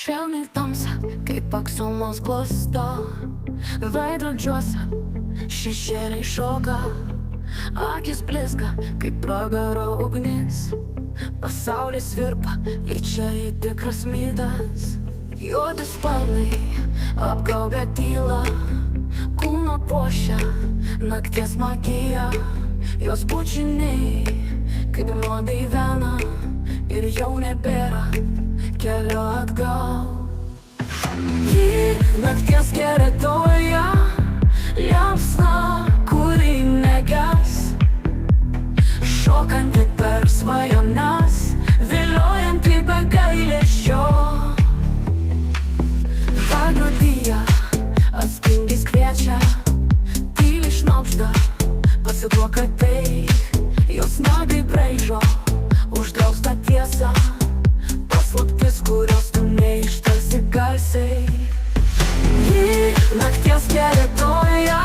Švelniai tamsa, kaip aksomos glasto, veidrodžiuose šešėliai šoka, akis blizga, kaip pragaro ugnis. Pasaulis virpa, lyg čia į tikras mitas. Juodi spalvai apgaubia tylą, kūno puošia nakties magija. Jos bučiniai kaip nuodai vena, ir jau nebėra kelio atgal. Ji nakties keretoja, liepsna, kuri neges, šokanti per svajones, viliojanti be gailesčio. Veidrodyje atspindys kviečia, tyliai šnabžda, pasiduok ateik. Jos nagai braižo uždraustą tiesą, paslaptis, kurios tu neištarsi garsiai. Ji nakties keretoja,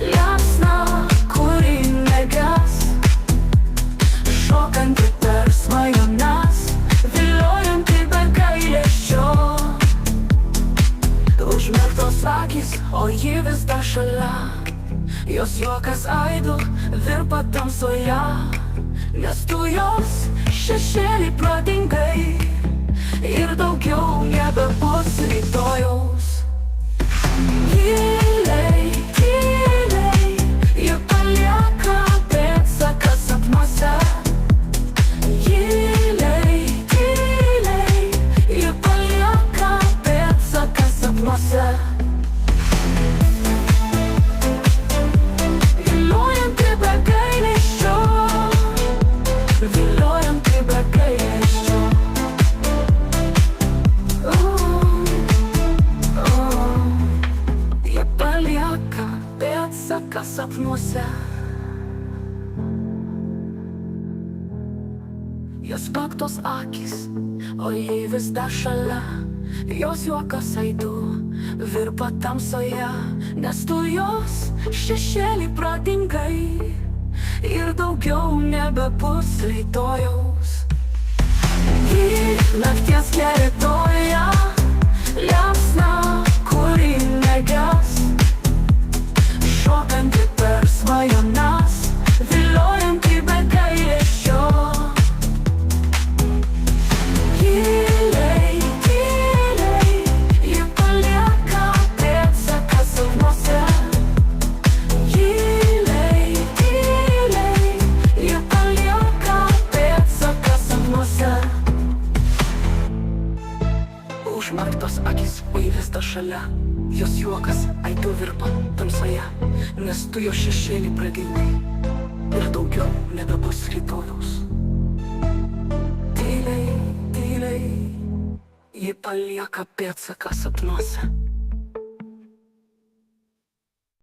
liepsna, kuri neges, šokanti per svajones, viliojanti be gailesčio. Užmerktos akys, o ji vis dar šalia. Jos juokas aidu virpa tamsoje, nes tu jos šešėlį pradingai, ir daugiau nebebus rytojaus. Tyliai, tyliai, ji palieka pėdsaką sapnuose. Tyliai, tyliai, ji palieka pėdsaką sapnuose. Sapnuose jos paktos akys, o ji vis dar šalia. Jos juokas aidu virpa tamsoje, nes tu jos šešėlį pradingai, ir daugiau nebebus rytojaus. Ji nakties keretoja, liepsna, kuri neges, šokanti per svajones, viliojanti be gailesčio. Tyliai, tyliai, ji palieka pėdsaką sapnuose. Tyliai, tyliai, ji palieka pėdsaką sapnuose. Užmerktos akys, o ji vis dar šalia. Jos juokas aidu virpa tamsoje, nes tu jo šešėlį pradingai, ir daugiau nebebus rytojaus. Tyliai, tyliai, ji palieka pėdsaką sapnuose.